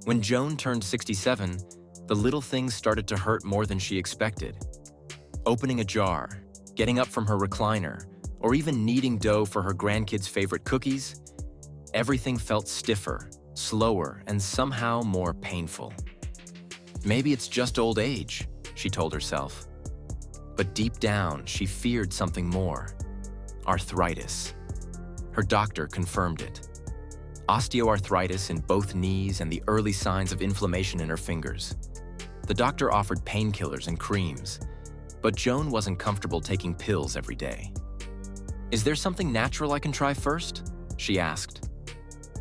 When Joan turned 67, the little things started to hurt more than she expected. Opening a jar, getting up from her recliner, or even kneading dough for her grandkids' favorite cookies, everything felt stiffer, slower, and somehow more painful. Maybe it's just old age, she told herself. But deep down, she feared something more: arthritis. Her doctor confirmed it. Osteoarthritis in both knees and the early signs of inflammation in her fingers. The doctor offered painkillers and creams, but Joan wasn't comfortable taking pills every day. "Is there something natural I can try first?" she asked.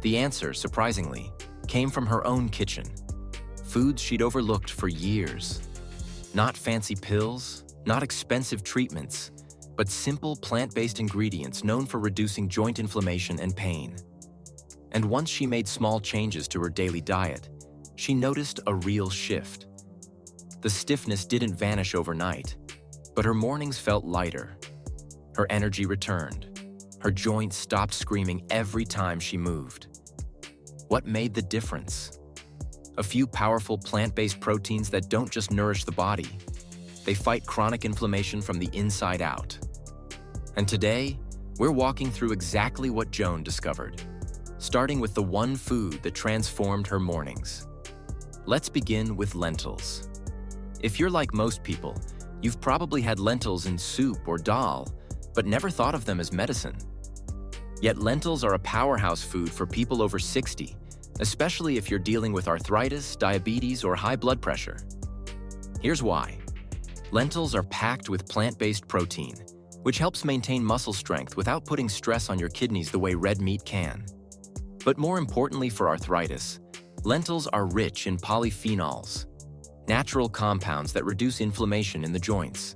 The answer, surprisingly, came from her own kitchen. Foods she'd overlooked for years. Not fancy pills, not expensive treatments, but simple plant-based ingredients known for reducing joint inflammation and pain. And once she made small changes to her daily diet, she noticed a real shift. The stiffness didn't vanish overnight, but her mornings felt lighter. Her energy returned. Her joints stopped screaming every time she moved. What made the difference? A few powerful plant-based proteins that don't just nourish the body. They fight chronic inflammation from the inside out. And today, we're walking through exactly what Joan discovered, starting with the one food that transformed her mornings. Let's begin with lentils. If you're like most people, you've probably had lentils in soup or dal, but never thought of them as medicine. Yet lentils are a powerhouse food for people over 60, especially if you're dealing with arthritis, diabetes, or high blood pressure. Here's why. Lentils are packed with plant-based protein, which helps maintain muscle strength without putting stress on your kidneys the way red meat can. But more importantly for arthritis, lentils are rich in polyphenols, natural compounds that reduce inflammation in the joints.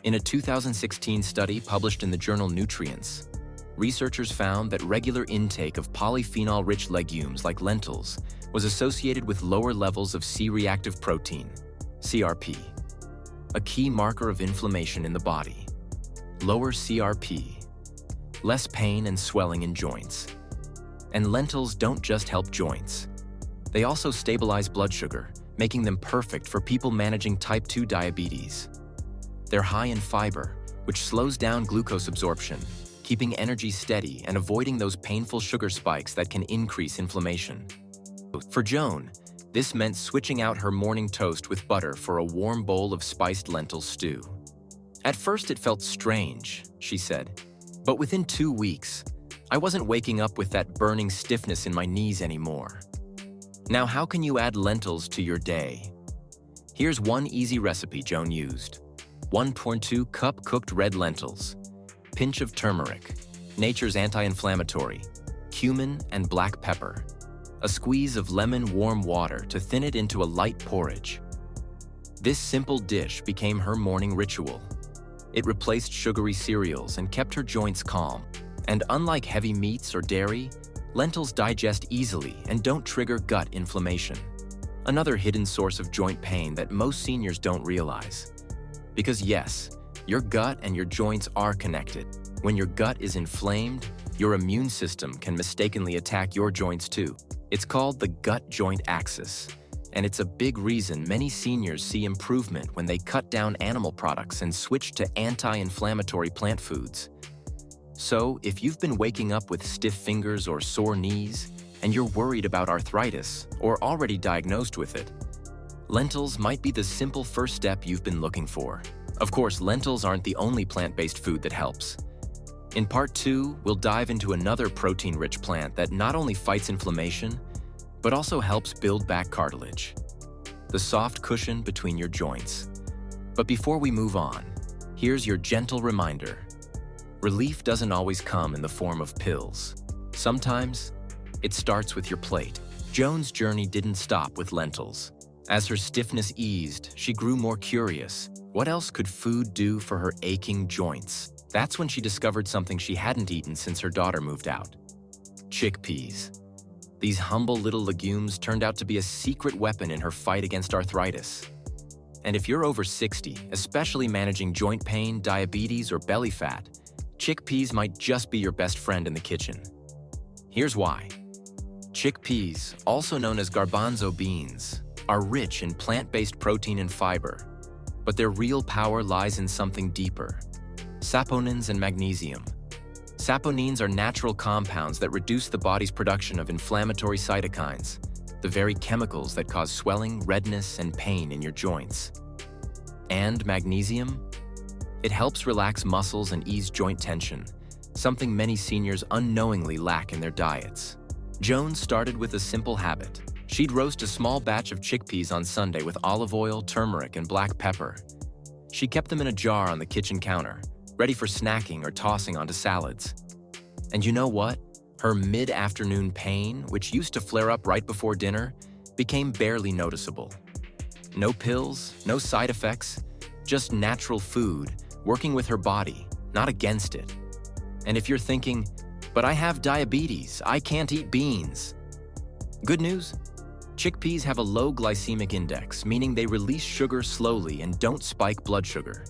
In a 2016 study published in the journal Nutrients, researchers found that regular intake of polyphenol-rich legumes like lentils was associated with lower levels of C-reactive protein, CRP, a key marker of inflammation in the body. Lower CRP, less pain and swelling in joints. And lentils don't just help joints. They also stabilize blood sugar, making them perfect for people managing type 2 diabetes. They're high in fiber, which slows down glucose absorption, keeping energy steady and avoiding those painful sugar spikes that can increase inflammation. For Joan, this meant switching out her morning toast with butter for a warm bowl of spiced lentil stew. At first it felt strange, she said, but within 2 weeks, I wasn't waking up with that burning stiffness in my knees anymore. Now, how can you add lentils to your day? Here's one easy recipe Joan used. 1.2 cup cooked red lentils, pinch of turmeric, nature's anti-inflammatory, cumin and black pepper, a squeeze of lemon warm water to thin it into a light porridge. This simple dish became her morning ritual. It replaced sugary cereals and kept her joints calm. And unlike heavy meats or dairy, lentils digest easily and don't trigger gut inflammation. Another hidden source of joint pain that most seniors don't realize. Because yes, your gut and your joints are connected. When your gut is inflamed, your immune system can mistakenly attack your joints too. It's called the gut-joint axis, and it's a big reason many seniors see improvement when they cut down animal products and switch to anti-inflammatory plant foods. So, if you've been waking up with stiff fingers or sore knees, and you're worried about arthritis or already diagnosed with it, lentils might be the simple first step you've been looking for. Of course, lentils aren't the only plant-based food that helps. In part 2, we'll dive into another protein-rich plant that not only fights inflammation, but also helps build back cartilage, the soft cushion between your joints. But before we move on, here's your gentle reminder. Relief doesn't always come in the form of pills. Sometimes, it starts with your plate. Joan's journey didn't stop with lentils. As her stiffness eased, she grew more curious. What else could food do for her aching joints? That's when she discovered something she hadn't eaten since her daughter moved out. Chickpeas. These humble little legumes turned out to be a secret weapon in her fight against arthritis. And if you're over 60, especially managing joint pain, diabetes, or belly fat, chickpeas might just be your best friend in the kitchen. Here's why. Chickpeas, also known as garbanzo beans, are rich in plant-based protein and fiber, but their real power lies in something deeper: saponins and magnesium. Saponins are natural compounds that reduce the body's production of inflammatory cytokines, the very chemicals that cause swelling, redness, and pain in your joints. And magnesium? It helps relax muscles and ease joint tension, something many seniors unknowingly lack in their diets. Joan started with a simple habit. She'd roast a small batch of chickpeas on Sunday with olive oil, turmeric, and black pepper. She kept them in a jar on the kitchen counter, ready for snacking or tossing onto salads. And you know what? Her mid-afternoon pain, which used to flare up right before dinner, became barely noticeable. No pills, no side effects, just natural food, working with her body, not against it. And if you're thinking, but I have diabetes, I can't eat beans. Good news? Chickpeas have a low glycemic index, meaning they release sugar slowly and don't spike blood sugar.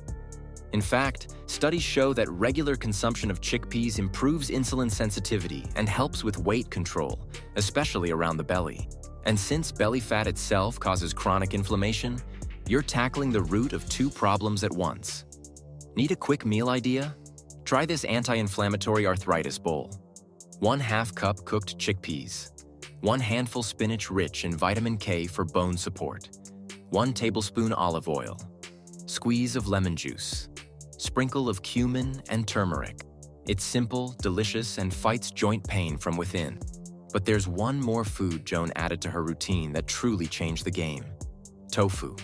In fact, studies show that regular consumption of chickpeas improves insulin sensitivity and helps with weight control, especially around the belly. And since belly fat itself causes chronic inflammation, you're tackling the root of two problems at once. Need a quick meal idea? Try this anti-inflammatory arthritis bowl. 1/2 cup cooked chickpeas. 1 handful spinach rich in vitamin K for bone support. 1 tablespoon olive oil. Squeeze of lemon juice. Sprinkle of cumin and turmeric. It's simple, delicious, and fights joint pain from within. But there's one more food Joan added to her routine that truly changed the game: tofu.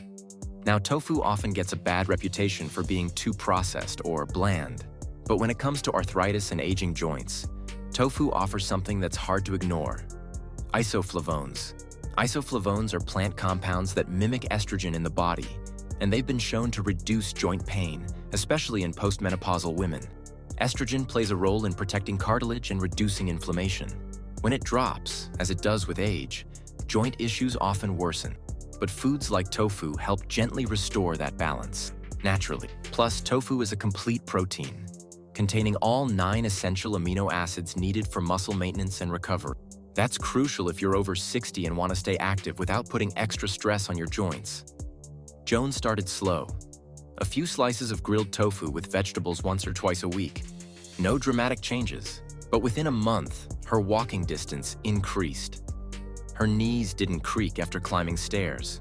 Now, tofu often gets a bad reputation for being too processed or bland. But when it comes to arthritis and aging joints, tofu offers something that's hard to ignore: isoflavones. Isoflavones are plant compounds that mimic estrogen in the body, and they've been shown to reduce joint pain, especially in postmenopausal women. Estrogen plays a role in protecting cartilage and reducing inflammation. When it drops, as it does with age, joint issues often worsen. But foods like tofu help gently restore that balance, naturally. Plus, tofu is a complete protein, containing all 9 essential amino acids needed for muscle maintenance and recovery. That's crucial if you're over 60 and want to stay active without putting extra stress on your joints. Joan started slow. A few slices of grilled tofu with vegetables once or twice a week. No dramatic changes, but within a month, her walking distance increased. Her knees didn't creak after climbing stairs.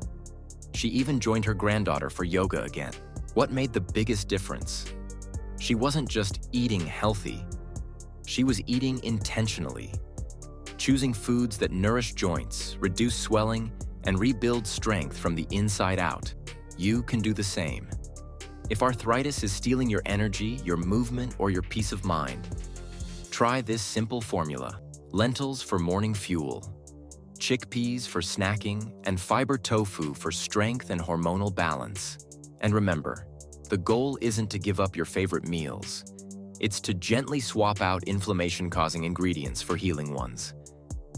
She even joined her granddaughter for yoga again. What made the biggest difference? She wasn't just eating healthy. She was eating intentionally, choosing foods that nourish joints, reduce swelling, and rebuild strength from the inside out. You can do the same. If arthritis is stealing your energy, your movement, or your peace of mind, try this simple formula: lentils for morning fuel, chickpeas for snacking, and fiber tofu for strength and hormonal balance. And remember, the goal isn't to give up your favorite meals. It's to gently swap out inflammation-causing ingredients for healing ones.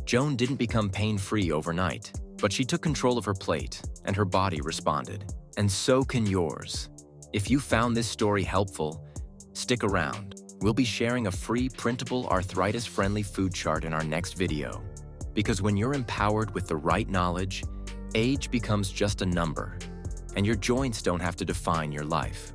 Joan didn't become pain-free overnight, but she took control of her plate, and her body responded. And so can yours. If you found this story helpful, stick around. We'll be sharing a free printable arthritis-friendly food chart in our next video. Because when you're empowered with the right knowledge, age becomes just a number, and your joints don't have to define your life.